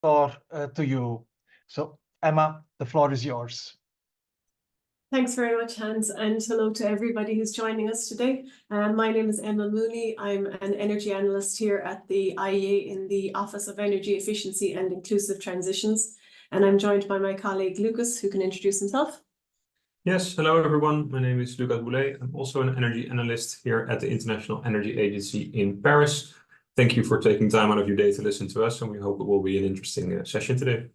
floor to you. So Emma, the floor is yours. Thanks very much, Hans, and hello to everybody who's joining us today. My name is Emma Mooney. I'm an energy analyst here at the IEA in the Office of Energy Efficiency and Inclusive Transitions, and I'm joined by my colleague Lucas, who can introduce himself. Yes, hello everyone. My name is Lucas Boehlé. I'm also an energy analyst here at the International Energy Agency in Paris. Thank you for taking time out of your day to listen to us, and we hope it will be an interesting session today.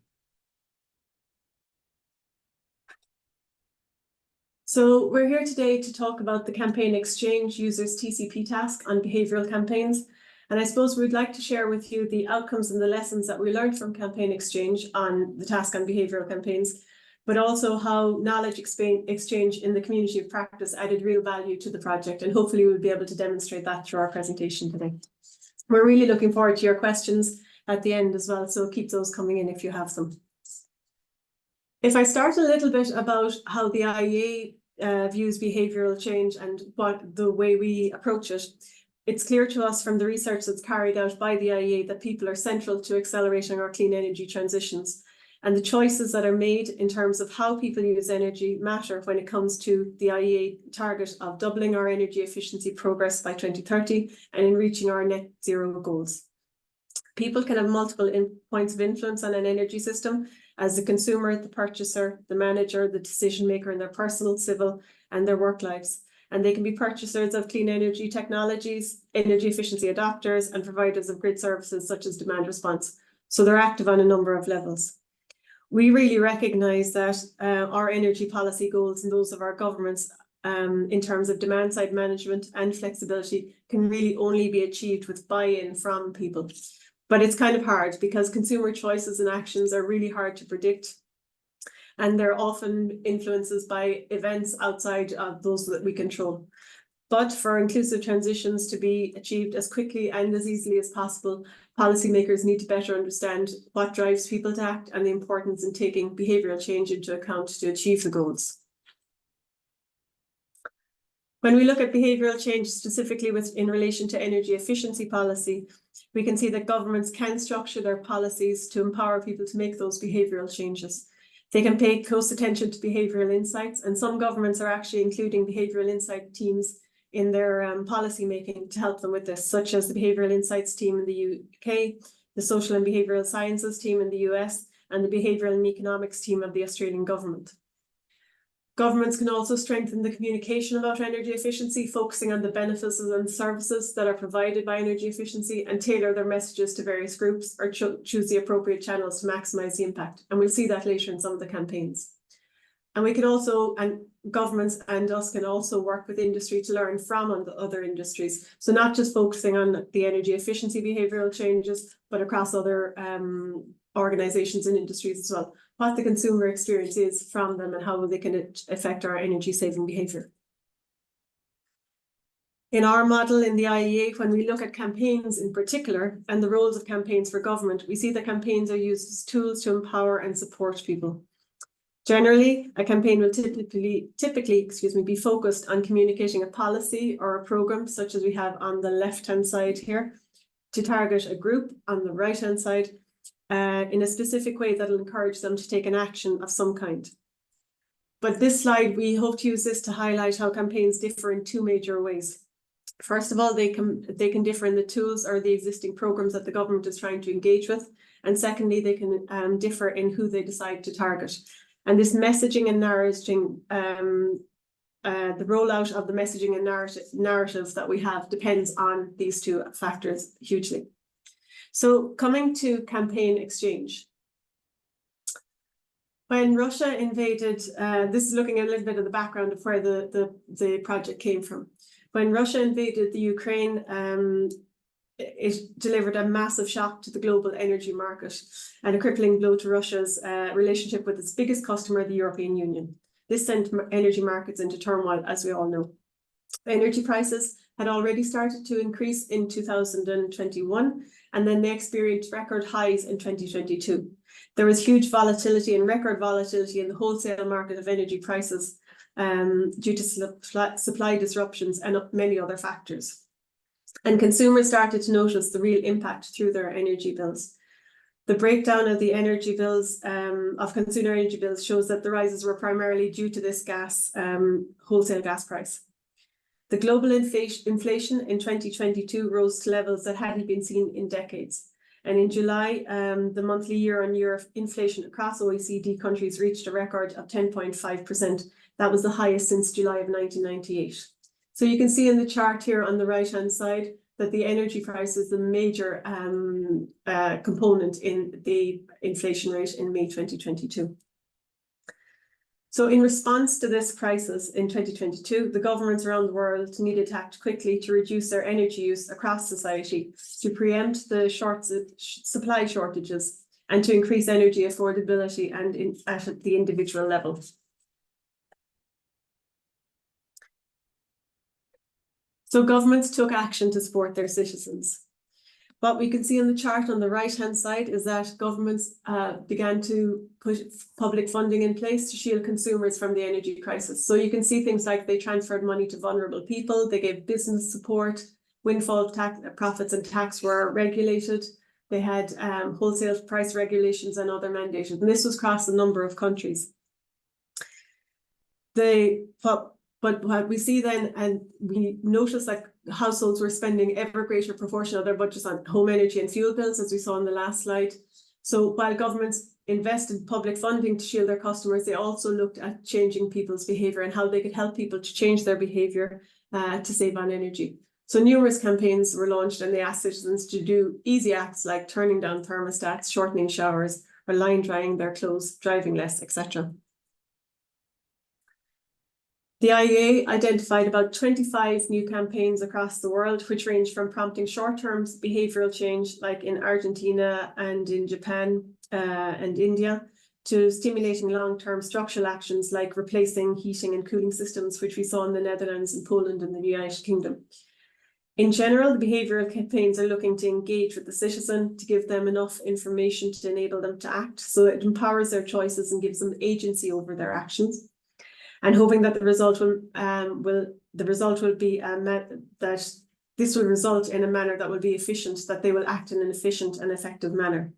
So we're here today to talk about the CampaignXchange users TCP task on behavioural campaigns. And I suppose we'd like to share with you the outcomes and the lessons that we learned from CampaignXchange on the task on behavioural campaigns, but also how knowledge exchange in the community of practice added real value to the project. And hopefully we'll be able to demonstrate that through our presentation today. We're really looking forward to your questions at the end as well, so keep those coming in if you have some. If I start a little bit about how the IEA views behavioural change and what the way we approach it, it's clear to us from the research that's carried out by the IEA that people are central to accelerating our clean energy transitions. And the choices that are made in terms of how people use energy matter when it comes to the IEA target of doubling our energy efficiency progress by 2030 and in reaching our net zero goals. People can have multiple points of influence on an energy system as the consumer, the purchaser, the manager, the decision maker in their personal, civil, and their work lives. And they can be purchasers of clean energy technologies, energy efficiency adopters, and providers of grid services such as demand response. So they're active on a number of levels. We really recognise that our energy policy goals and those of our governments in terms of demand side management and flexibility can really only be achieved with buy-in from people. But it's kind of hard because consumer choices and actions are really hard to predict. And they're often influences by events outside of those that we control. But for inclusive transitions to be achieved as quickly and as easily as possible, policymakers need to better understand what drives people to act and the importance in taking behavioural change into account to achieve the goals. When we look at behavioural change specifically in relation to energy efficiency policy, we can see that governments can structure their policies to empower people to make those behavioural changes. They can pay close attention to behavioural insights, and some governments are actually including behavioural insight teams in their policy making to help them with this, such as the Behavioural Insights team in the UK, the Social and Behavioural Sciences team in the US, and the Behavioural and Economics team of the Australian government. Governments can also strengthen the communication about energy efficiency, focusing on the benefits and services that are provided by energy efficiency and tailor their messages to various groups or choose the appropriate channels to maximise the impact. And we'll see that later in some of the campaigns. And we can also, and governments and us can also work with industry to learn from other industries. So not just focusing on the energy efficiency behavioural changes, but across other organisations and industries as well. What the consumer experience is from them and how they can affect our energy saving behaviour. In our model in the IEA, when we look at campaigns in particular and the roles of campaigns for government, we see that campaigns are used as tools to empower and support people. Generally, a campaign will typically be focused on communicating a policy or a programme, such as we have on the left-hand side here, to target a group on the right-hand side in a specific way that will encourage them to take an action of some kind. But this slide, we hope to use this to highlight how campaigns differ in two major ways. First of all, they can differ in the tools or the existing programmes that the government is trying to engage with. And secondly, they can differ in who they decide to target. And this messaging and narrating, the rollout of the messaging and narrative that we have depends on these two factors hugely. So coming to CampaignXchange. When Russia invaded, this is looking at a little bit of the background of where the project came from. When Russia invaded the Ukraine, it delivered a massive shock to the global energy market and a crippling blow to Russia's relationship with its biggest customer, the European Union. This sent energy markets into turmoil, as we all know. Energy prices had already started to increase in 2021, and then they experienced record highs in 2022. There was huge volatility and record volatility in the wholesale market of energy prices due to supply disruptions and many other factors. And consumers started to notice the real impact through their energy bills. The breakdown of the energy bills, of consumer energy bills, shows that the rises were primarily due to this wholesale gas price. The global inflation in 2022 rose to levels that hadn't been seen in decades. And in July, the monthly year-on-year inflation across OECD countries reached a record of 10.5%. That was the highest since July of 1998. So you can see in the chart here on the right-hand side that the energy price is the major component in the inflation rate in May 2022. So in response to this crisis in 2022, the governments around the world needed to act quickly to reduce their energy use across society, to preempt the supply shortages, and to increase energy affordability and at the individual level. So governments took action to support their citizens. What we can see on the chart on the right-hand side is that governments began to put public funding in place to shield consumers from the energy crisis. So you can see things like they transferred money to vulnerable people, they gave business support, windfall tax profits and tax were regulated, they had wholesale price regulations and other mandated, and this was across a number of countries. But what we see then, and we notice that households were spending ever greater proportion of their budgets on home energy and fuel bills, as we saw in the last slide. So while governments invested public funding to shield their customers, they also looked at changing people's behaviour and how they could help people to change their behaviour to save on energy. So numerous campaigns were launched and they asked citizens to do easy acts like turning down thermostats, shortening showers, or line drying their clothes, driving less, etc. The IEA identified about 25 new campaigns across the world, which range from prompting short-term behavioural change, like in Argentina and in Japan and India, to stimulating long-term structural actions like replacing heating and cooling systems, which we saw in the Netherlands and Poland and the United Kingdom. In general, the behavioural campaigns are looking to engage with the citizen, to give them enough information to enable them to act, so it empowers their choices and gives them agency over their actions. And hoping that the result will be that this will result in a manner that will be efficient, that they will act in an efficient and effective manner.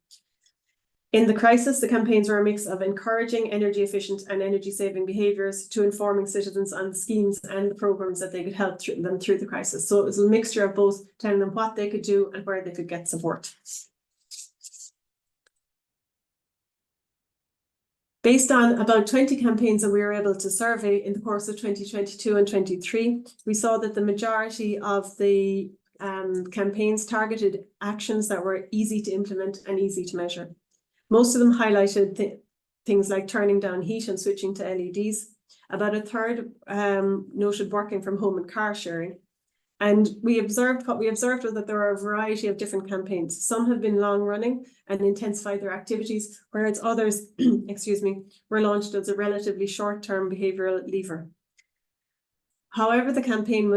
In the crisis, the campaigns were a mix of encouraging energy efficient and energy saving behaviours to informing citizens on the schemes and the programmes that they could help them through the crisis. So it was a mixture of both telling them what they could do and where they could get support. Based on about 20 campaigns that we were able to survey in the course of 2022 and 23, we saw that the majority of the campaigns targeted actions that were easy to implement and easy to measure. Most of them highlighted things like turning down heat and switching to LEDs. About a third noted working from home and car sharing. And what we observed was that there are a variety of different campaigns. Some have been long running and intensified their activities, whereas others, were launched as a relatively short-term behavioural lever. However, the campaign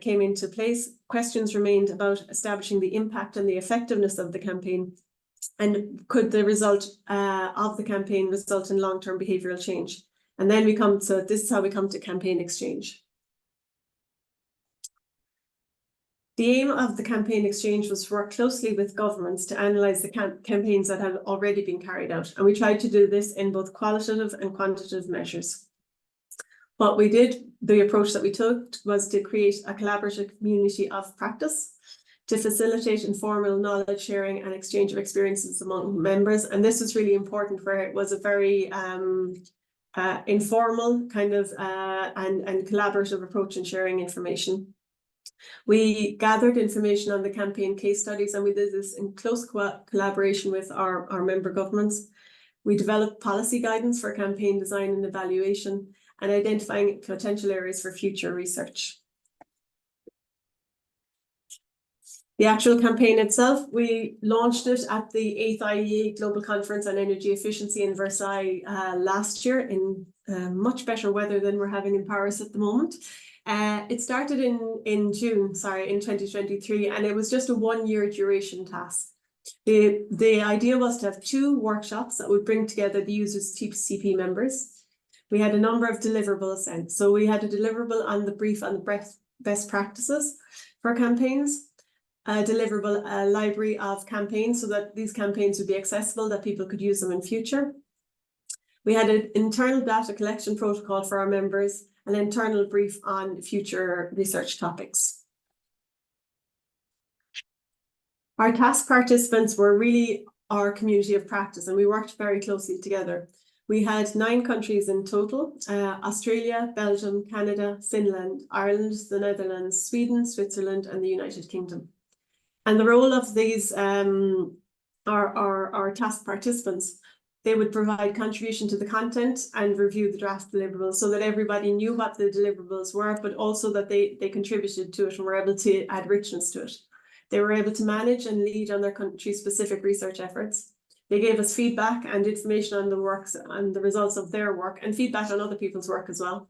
came into place, questions remained about establishing the impact and the effectiveness of the campaign, and could the result of the campaign result in long-term behavioural change. And then this is how we come to CampaignXchange. The aim of the CampaignXchange was to work closely with governments to analyse the campaigns that had already been carried out. And we tried to do this in both qualitative and quantitative measures. What we did, the approach that we took, was to create a collaborative community of practice to facilitate informal knowledge sharing and exchange of experiences among members. And this was really important, where it was a very informal kind of and collaborative approach in sharing information. We gathered information on the campaign case studies, and we did this in close collaboration with our member governments. We developed policy guidance for campaign design and evaluation, and identifying potential areas for future research. The actual campaign itself, we launched it at the 8th IEA Global Conference on Energy Efficiency in Versailles last year, in much better weather than we're having in Paris at the moment. It started in June, in 2023, and it was just a 1-year duration task. The idea was to have 2 workshops that would bring together the users' TCP members. We had a number of deliverables sent. So we had a deliverable on the brief on the best practices for campaigns, a deliverable library of campaigns so that these campaigns would be accessible, that people could use them in future. We had an internal data collection protocol for our members, an internal brief on future research topics. Our task participants were really our community of practice, and we worked very closely together. We had 9 countries in total: Australia, Belgium, Canada, Finland, Ireland, the Netherlands, Sweden, Switzerland, and the United Kingdom. And the role of these our task participants, they would provide contribution to the content and review the draft deliverables so that everybody knew what the deliverables were, but also that they contributed to it and were able to add richness to it. They were able to manage and lead on their country-specific research efforts. They gave us feedback and information on the works and the results of their work, and feedback on other people's work as well.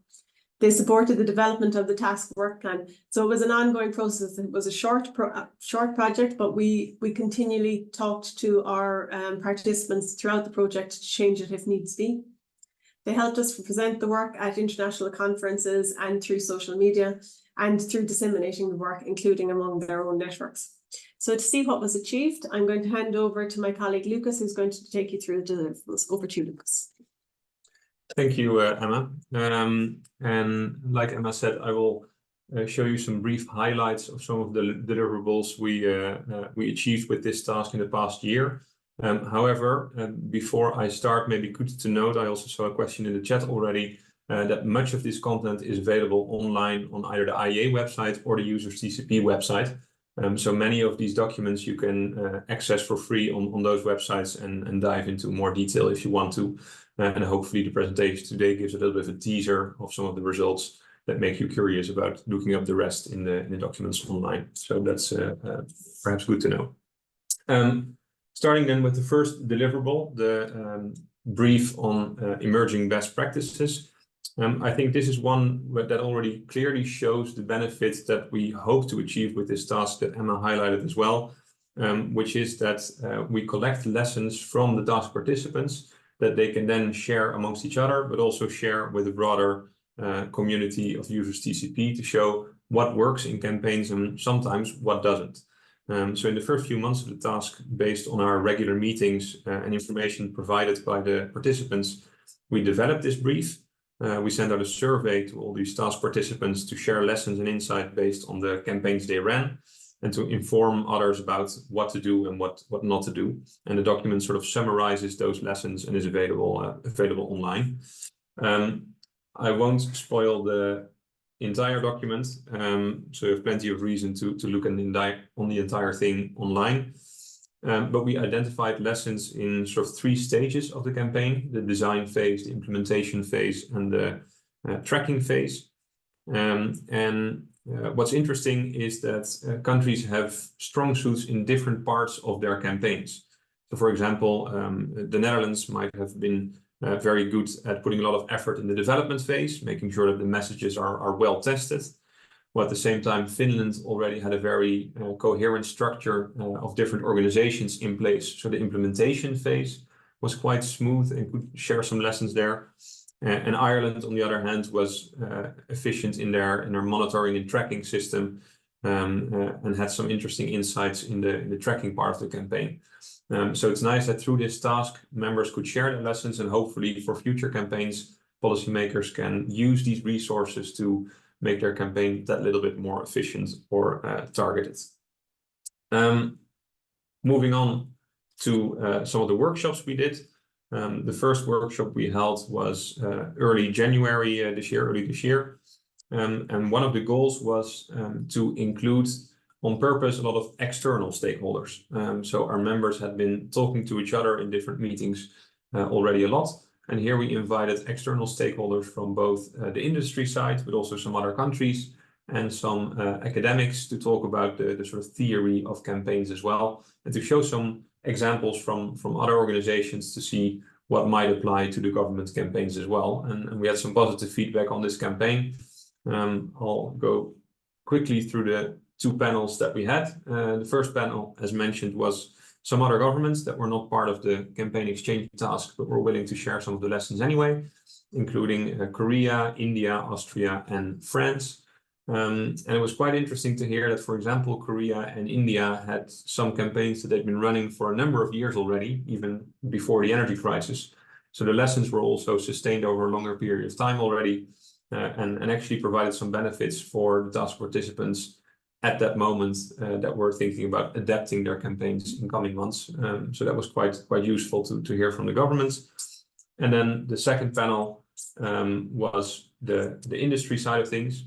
They supported the development of the task work plan. So it was an ongoing process. It was a short project, but we continually talked to our participants throughout the project to change it if needs be. They helped us present the work at international conferences and through social media, and through disseminating the work, including among their own networks. So to see what was achieved, I'm going to hand over to my colleague Lucas, who's going to take you through the deliverables. Over to you, Lucas. Thank you, Emma. And like Emma said, I will show you some brief highlights of some of the deliverables we achieved with this task in the past year. However, before I start, maybe good to note, I also saw a question in the chat already, that much of this content is available online on either the IEA website or the user's TCP website. So many of these documents you can access for free on those websites and dive into more detail if you want to. And hopefully the presentation today gives a little bit of a teaser of some of the results that make you curious about looking up the rest in the documents online. So that's perhaps good to know. Starting then with the first deliverable, the brief on emerging best practices. I think this is one that already clearly shows the benefits that we hope to achieve with this task that Emma highlighted as well, which is that we collect lessons from the task participants that they can then share amongst each other, but also share with a broader community of users TCP to show what works in campaigns and sometimes what doesn't. So in the first few months of the task, based on our regular meetings and information provided by the participants, we developed this brief. We sent out a survey to all these task participants to share lessons and insight based on the campaigns they ran, and to inform others about what to do and what not to do. And the document sort of summarizes those lessons and is available online. I won't spoil the entire document, so you have plenty of reason to look on the entire thing online. But we identified lessons in sort of 3 stages of the campaign: the design phase, the implementation phase, and the tracking phase. What's interesting is that countries have strong suits in different parts of their campaigns. So for example, the Netherlands might have been very good at putting a lot of effort in the development phase, making sure that the messages are well tested. While at the same time, Finland already had a very coherent structure of different organizations in place. So the implementation phase was quite smooth and could share some lessons there. And Ireland, on the other hand, was efficient in their monitoring and tracking system, and had some interesting insights in the tracking part of the campaign. So it's nice that through this task, members could share their lessons, and hopefully for future campaigns, policymakers can use these resources to make their campaign that little bit more efficient or targeted. Moving on to some of the workshops we did. The first workshop we held was early January this year. And one of the goals was to include on purpose a lot of external stakeholders. So our members had been talking to each other in different meetings already a lot. And here we invited external stakeholders from both the industry side, but also some other countries and some academics to talk about the sort of theory of campaigns as well, and to show some examples from other organizations to see what might apply to the government campaigns as well. And we had some positive feedback on this campaign. I'll go quickly through the 2 panels that we had. The first panel, as mentioned, was some other governments that were not part of the CampaignXchange task, but were willing to share some of the lessons anyway, including Korea, India, Austria, and France. And it was quite interesting to hear that, for example, Korea and India had some campaigns that they'd been running for a number of years already, even before the energy crisis. So the lessons were also sustained over a longer period of time already, and actually provided some benefits for the task participants at that moment that were thinking about adapting their campaigns in coming months. So that was quite useful to hear from the governments. And then the second panel was the industry side of things.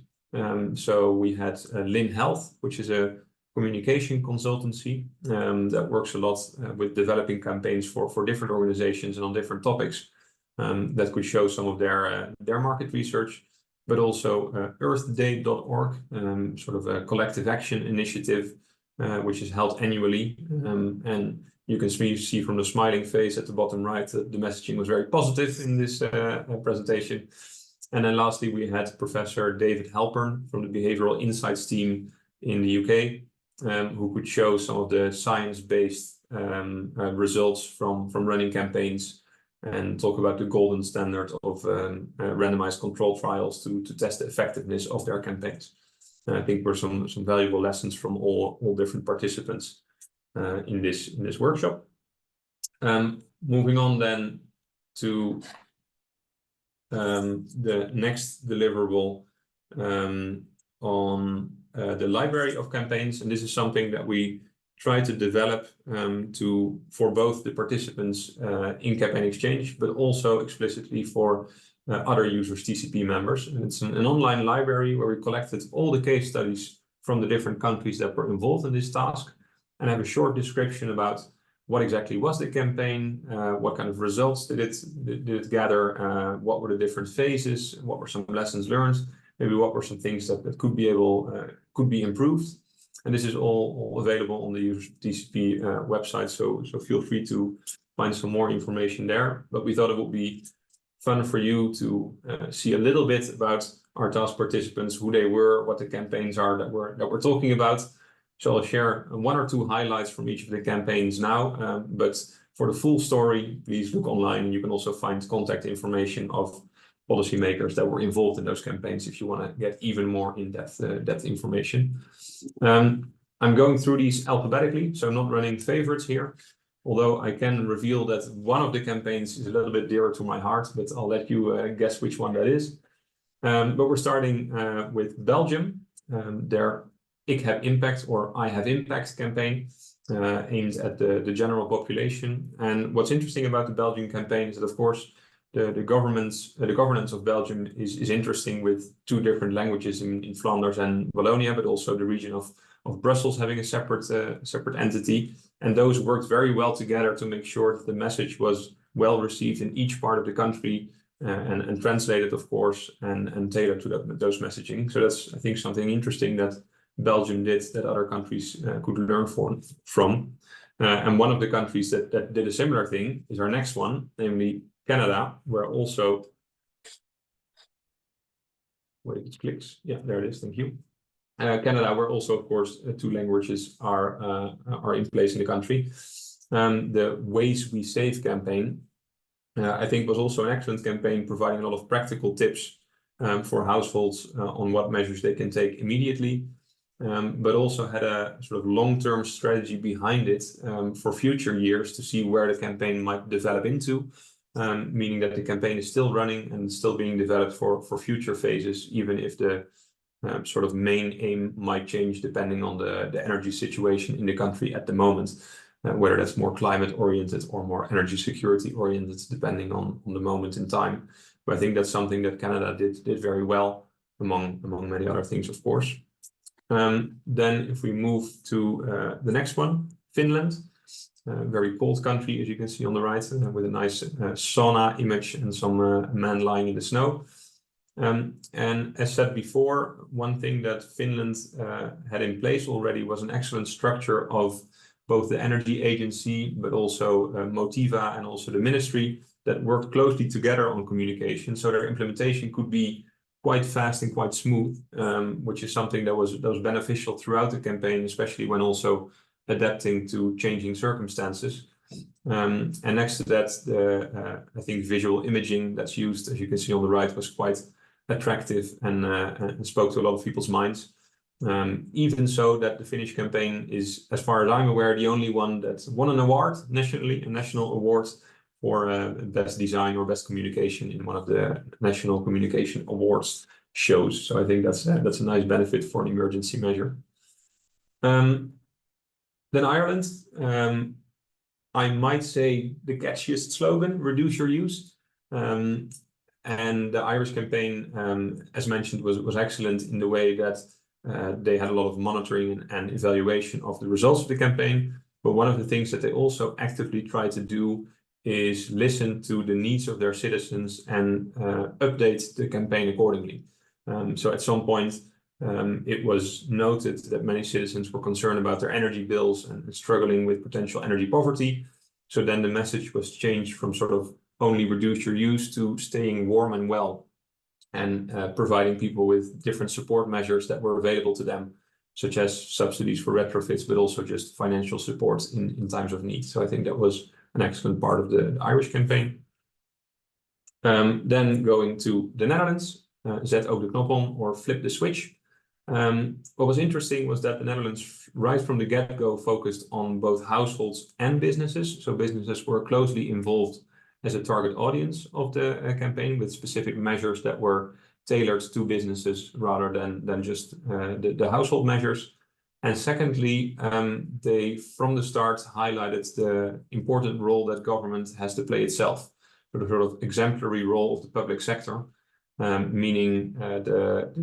So we had Lin Health, which is a communication consultancy that works a lot with developing campaigns for different organizations and on different topics that could show some of their market research, but also earthday.org, sort of a collective action initiative, which is held annually. And you can see from the smiling face at the bottom right that the messaging was very positive in this presentation. And then lastly, we had Professor David Halpern from the Behavioural Insights team in the UK, who could show some of the science-based results from running campaigns and talk about the golden standard of randomized control trials to test the effectiveness of their campaigns. And I think were some valuable lessons from all different participants in this workshop. Moving on then to the next deliverable on the library of campaigns, and this is something that we try to develop for both the participants in CampaignXchange, but also explicitly for other users, TCP members. And it's an online library where we collected all the case studies from the different countries that were involved in this task, and have a short description about what exactly was the campaign, what kind of results did it gather, what were the different phases, what were some lessons learned, maybe what were some things that could be improved. And this is all available on the user TCP website, so feel free to find some more information there. But we thought it would be fun for you to see a little bit about our task participants, who they were, what the campaigns are that we're talking about. So I'll share one or two highlights from each of the campaigns now, but for the full story, please look online, and you can also find contact information of policymakers that were involved in those campaigns if you want to get even more in-depth information. I'm going through these alphabetically, so I'm not running favorites here, although I can reveal that one of the campaigns is a little bit dearer to my heart, but I'll let you guess which one that is. But we're starting with Belgium. Their Ik heb impact, or I have impact campaign aimed at the general population. And what's interesting about the Belgian campaign is that, of course, the governance of Belgium is interesting, with two different languages in Flanders and Wallonia, but also the region of Brussels having a separate entity. And those worked very well together to make sure that the message was well received in each part of the country, and translated, of course, and tailored to those messaging. So that's, I think, something interesting that Belgium did that other countries could learn from. And one of the countries that did a similar thing is our next one, namely Canada, where also, wait, it clicks. Yeah, there it is. Thank you. Canada, where also, of course, two languages are in place in the country. The Ways We Save campaign, I think, was also an excellent campaign, providing a lot of practical tips for households on what measures they can take immediately. But also had a sort of long-term strategy behind it for future years to see where the campaign might develop into, meaning that the campaign is still running and still being developed for future phases, even if the sort of main aim might change depending on the energy situation in the country at the moment, whether that's more climate-oriented or more energy security-oriented, depending on the moment in time. But I think that's something that Canada did very well, among many other things, of course. Then if we move to the next one, Finland, a very cold country, as you can see on the right, with a nice sauna image and some man lying in the snow. And as said before, one thing that Finland had in place already was an excellent structure of both the energy agency, but also Motiva and also the ministry, that worked closely together on communication, so their implementation could be quite fast and quite smooth, which is something that was beneficial throughout the campaign, especially when also adapting to changing circumstances. And next to that, I think visual imaging that's used, as you can see on the right, was quite attractive and spoke to a lot of people's minds. Even so that the Finnish campaign is, as far as I'm aware, the only one that won an award nationally, a national award for best design or best communication in one of the national communication awards shows. So I think that's a nice benefit for an emergency measure. Then Ireland, I might say the catchiest slogan, reduce your use. And the Irish campaign, as mentioned, was excellent in the way that they had a lot of monitoring and evaluation of the results of the campaign. But one of the things that they also actively try to do is listen to the needs of their citizens and update the campaign accordingly. So at some point, it was noted that many citizens were concerned about their energy bills and struggling with potential energy poverty. So then the message was changed from sort of only reduce your use to staying warm and well, and providing people with different support measures that were available to them, such as subsidies for retrofits, but also just financial support in times of need. So I think that was an excellent part of the Irish campaign. Then going to the Netherlands, zet ook de knop om or flip the switch. What was interesting was that the Netherlands, right from the get-go, focused on both households and businesses. So businesses were closely involved as a target audience of the campaign, with specific measures that were tailored to businesses rather than just the household measures. And secondly, they from the start highlighted the important role that government has to play itself, so the sort of exemplary role of the public sector, meaning the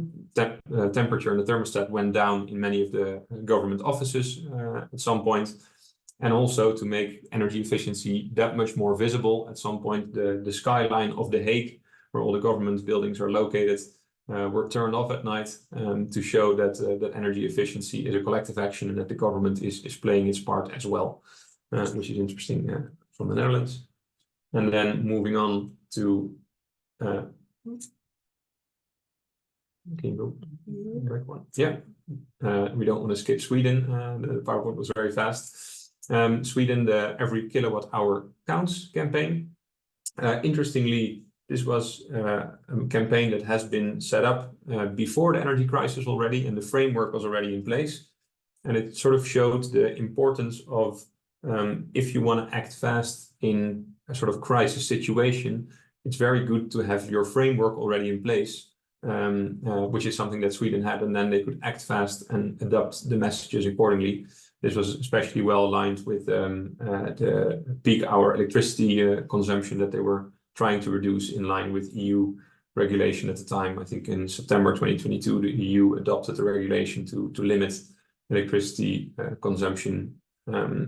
temperature and the thermostat went down in many of the government offices at some point. And also to make energy efficiency that much more visible. At some point, the skyline of The Hague, where all the government buildings are located, were turned off at night to show that that energy efficiency is a collective action and that the government is playing its part as well, which is interesting from the Netherlands. And then moving on to can you go back one? Yeah, we don't want to skip Sweden. The PowerPoint was very fast. Sweden, the Every Kilowatt Hour Counts campaign. Interestingly, this was a campaign that has been set up before the energy crisis already, and the framework was already in place. And it sort of showed the importance of if you want to act fast in a sort of crisis situation, it's very good to have your framework already in place, which is something that Sweden had, and then they could act fast and adapt the messages accordingly. This was especially well aligned with the peak hour electricity consumption that they were trying to reduce in line with EU regulation at the time. I think in September 2022, the EU adopted the regulation to limit electricity consumption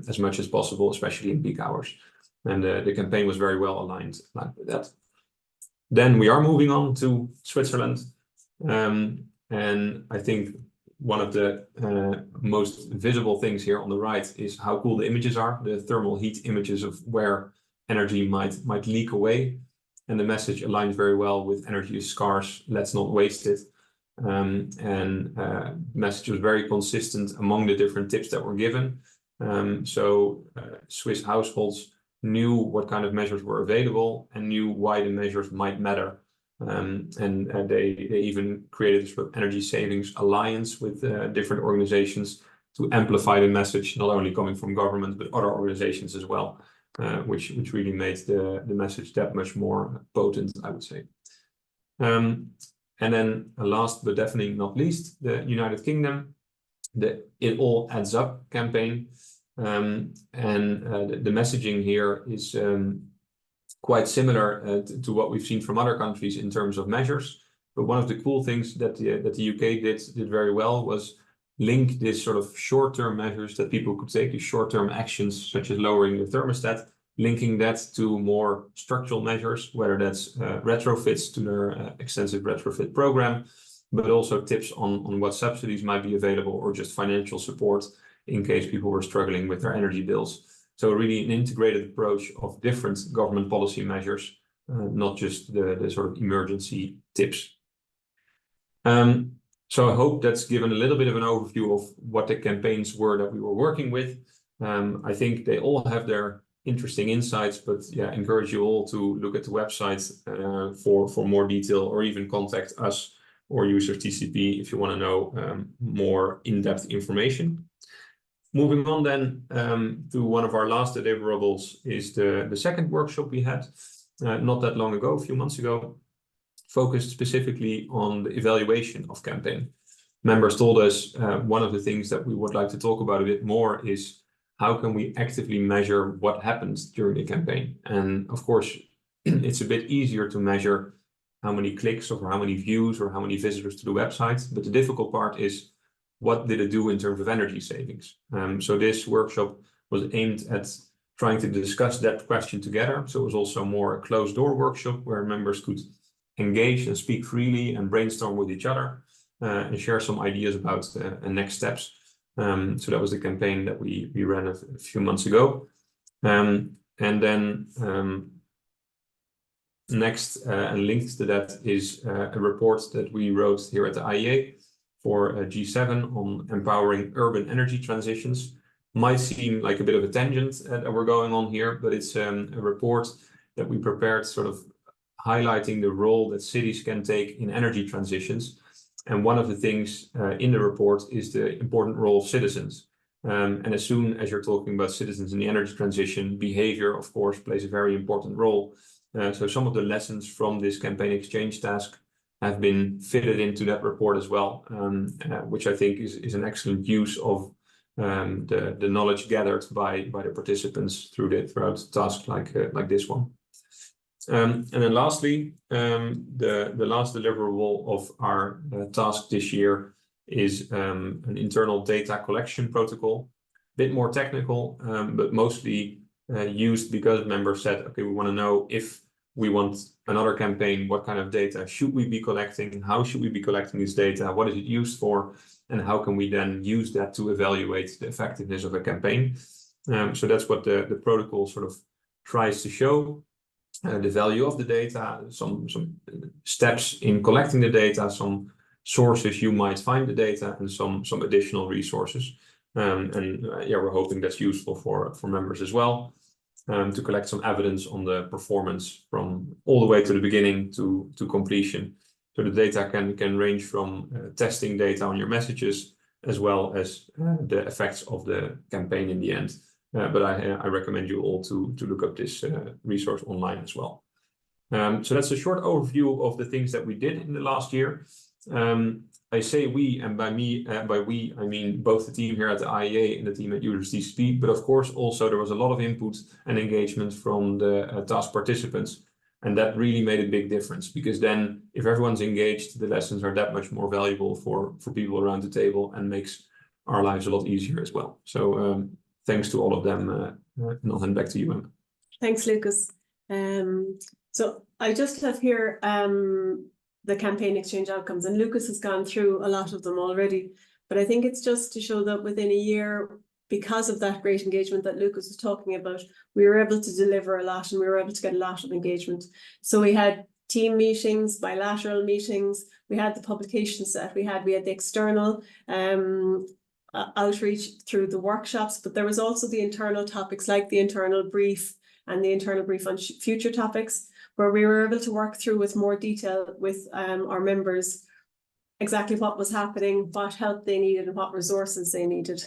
as much as possible, especially in peak hours. And the campaign was very well aligned with that. Then we are moving on to Switzerland. And I think one of the most visible things here on the right is how cool the images are, the thermal heat images of where energy might leak away. And the message aligns very well with energy is scarce, let's not waste it. The message was very consistent among the different tips that were given. So Swiss households knew what kind of measures were available and knew why the measures might matter. They even created a sort of energy savings alliance with different organizations to amplify the message, not only coming from government, but other organizations as well, which really made the message that much more potent, I would say. And then last but definitely not least, the United Kingdom, the It All Adds Up campaign. The messaging here is quite similar to what we've seen from other countries in terms of measures. But one of the cool things that the UK did very well was link this sort of short-term measures that people could take, these short-term actions such as lowering the thermostat, linking that to more structural measures, whether that's retrofits to their extensive retrofit program, but also tips on what subsidies might be available or just financial support in case people were struggling with their energy bills. So really an integrated approach of different government policy measures, not just the sort of emergency tips. So I hope that's given a little bit of an overview of what the campaigns were that we were working with. I think they all have their interesting insights, but yeah, encourage you all to look at the website for more detail, or even contact us or Users TCP if you want to know more in-depth information. Moving on then to one of our last deliverables is the second workshop we had not that long ago, a few months ago, focused specifically on the evaluation of campaign. Members told us one of the things that we would like to talk about a bit more is how can we actively measure what happens during the campaign? And of course, it's a bit easier to measure how many clicks or how many views or how many visitors to the website. But the difficult part is, what did it do in terms of energy savings? So this workshop was aimed at trying to discuss that question together. So it was also more a closed door workshop where members could engage and speak freely and brainstorm with each other and share some ideas about next steps. So that was the campaign that we ran a few months ago. And then next and linked to that is a report that we wrote here at the IEA for G7 on empowering urban energy transitions. Might seem like a bit of a tangent that we're going on here, but it's a report that we prepared sort of highlighting the role that cities can take in energy transitions. And one of the things in the report is the important role of citizens. And as soon as you're talking about citizens in the energy transition, behavior, of course, plays a very important role. So some of the lessons from this campaign exchange task have been fitted into that report as well, which I think is an excellent use of the knowledge gathered by the participants throughout tasks like this one. And then lastly, the last deliverable of our task this year is an internal data collection protocol, a bit more technical, but mostly used because members said, okay, we want to know if we want another campaign, what kind of data should we be collecting? How should we be collecting this data? What is it used for? And how can we then use that to evaluate the effectiveness of a campaign? So that's what the protocol sort of tries to show. The value of the data, some steps in collecting the data, some sources you might find the data, and some additional resources. Yeah, we're hoping that's useful for members as well, to collect some evidence on the performance from all the way to the beginning to completion. So the data can range from testing data on your messages, as well as the effects of the campaign in the end. But I recommend you all to look up this resource online as well. So that's a short overview of the things that we did in the last year. I say we, and by we, I mean both the team here at the IEA and the team at Users TCP, but of course also there was a lot of input and engagement from the task participants. And that really made a big difference, because then if everyone's engaged, the lessons are that much more valuable for people around the table and makes our lives a lot easier as well. So thanks to all of them, and I'll hand back to you, Emma. Thanks, Lucas. So I just have here the campaign exchange outcomes, and Lucas has gone through a lot of them already, but I think it's just to show that within a year, because of that great engagement that Lucas was talking about, we were able to deliver a lot, and we were able to get a lot of engagement. So we had team meetings, bilateral meetings, we had the publication set, we had the external outreach through the workshops, but there was also the internal topics like the internal brief and the internal brief on future topics, where we were able to work through with more detail with our members exactly what was happening, what help they needed, and what resources they needed.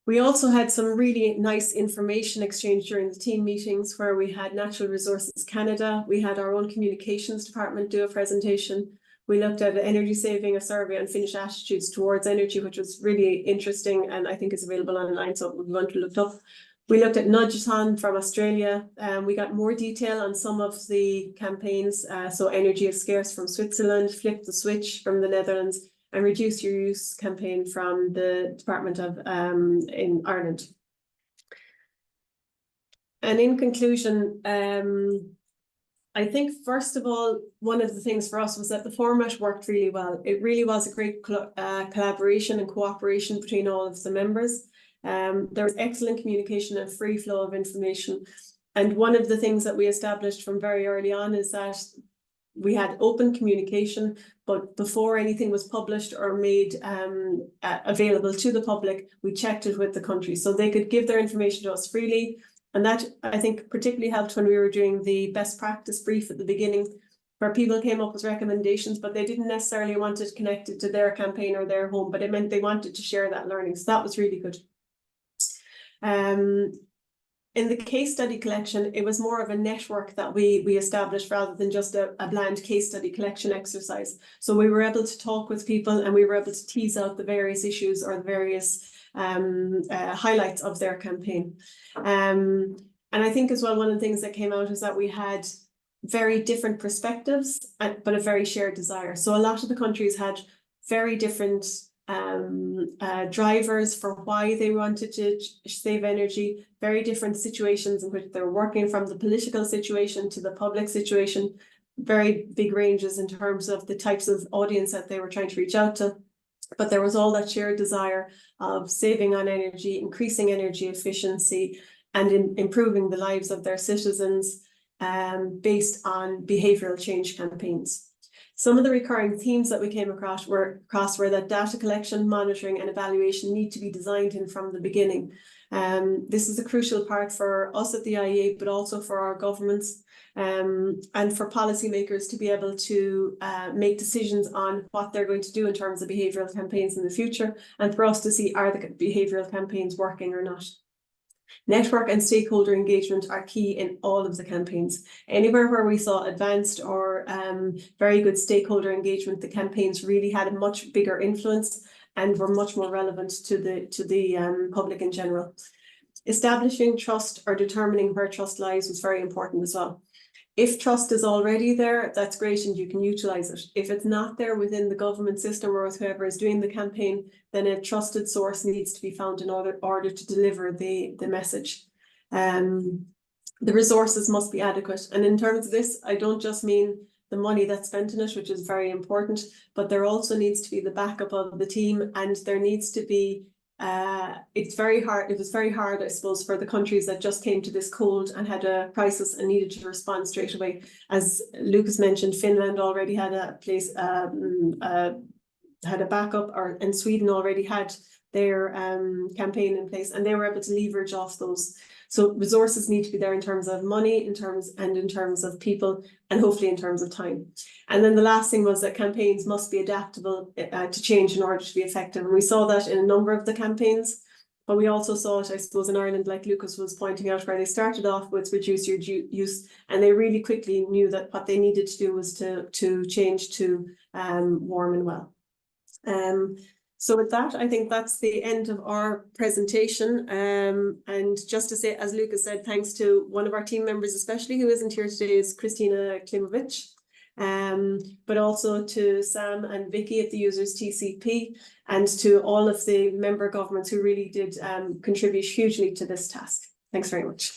We also had some really nice information exchange during the team meetings, where we had Natural Resources Canada, we had our own communications department do a presentation. We looked at energy saving, a survey on Finnish attitudes towards energy, which was really interesting, and I think is available online, so if you want to look it up. We looked at Nudgeathon from Australia, and we got more detail on some of the campaigns. So Energy is Scarce from Switzerland, Flip the Switch from the Netherlands, and Reduce Your Use campaign from the Department of in Ireland. And in conclusion, I think first of all, one of the things for us was that the format worked really well. It really was a great collaboration and cooperation between all of the members. There was excellent communication and free flow of information. And one of the things that we established from very early on is that we had open communication, but before anything was published or made available to the public, we checked it with the countries so they could give their information to us freely. And that, I think, particularly helped when we were doing the best practice brief at the beginning, where people came up with recommendations, but they didn't necessarily want it connected to their campaign or their home, but it meant they wanted to share that learning. So that was really good. In the case study collection, it was more of a network that we established rather than just a bland case study collection exercise. So we were able to talk with people and we were able to tease out the various issues or the various highlights of their campaign. And I think as well, one of the things that came out is that we had very different perspectives, but a very shared desire. So a lot of the countries had very different drivers for why they wanted to save energy, very different situations in which they're working, from the political situation to the public situation, very big ranges in terms of the types of audience that they were trying to reach out to. But there was all that shared desire of saving on energy, increasing energy efficiency, and improving the lives of their citizens based on behavioural change campaigns. Some of the recurring themes that we came across were that data collection, monitoring and evaluation need to be designed in from the beginning. This is a crucial part for us at the IEA, but also for our governments and for policymakers to be able to make decisions on what they're going to do in terms of behavioural campaigns in the future, and for us to see, are the behavioural campaigns working or not. Network and stakeholder engagement are key in all of the campaigns. Anywhere where we saw advanced or very good stakeholder engagement, the campaigns really had a much bigger influence and were much more relevant to the public in general. Establishing trust or determining where trust lies was very important as well. If trust is already there, that's great and you can utilize it. If it's not there within the government system or with whoever is doing the campaign, then a trusted source needs to be found in order to deliver the message. The resources must be adequate. And in terms of this, I don't just mean the money that's spent in it, which is very important, but there also needs to be the backup of the team, and there needs to be it was very hard, I suppose, for the countries that just came to this cold and had a crisis and needed to respond straight away. As Lucas mentioned, Finland already had a place, had a backup, and Sweden already had their campaign in place, and they were able to leverage off those. So resources need to be there in terms of money, in terms of people, and hopefully in terms of time. And then the last thing was that campaigns must be adaptable to change in order to be effective. And we saw that in a number of the campaigns, but we also saw it, I suppose, in Ireland, like Lucas was pointing out, where they started off with reduce your use, and they really quickly knew that what they needed to do was to change to warm and well. So with that, I think that's the end of our presentation. And just to say, as Lucas said, thanks to one of our team members, especially who isn't here today, is Christina Klimovic, but also to Sam and Vicky at the Users TCP, and to all of the member governments who really did contribute hugely to this task. Thanks very much.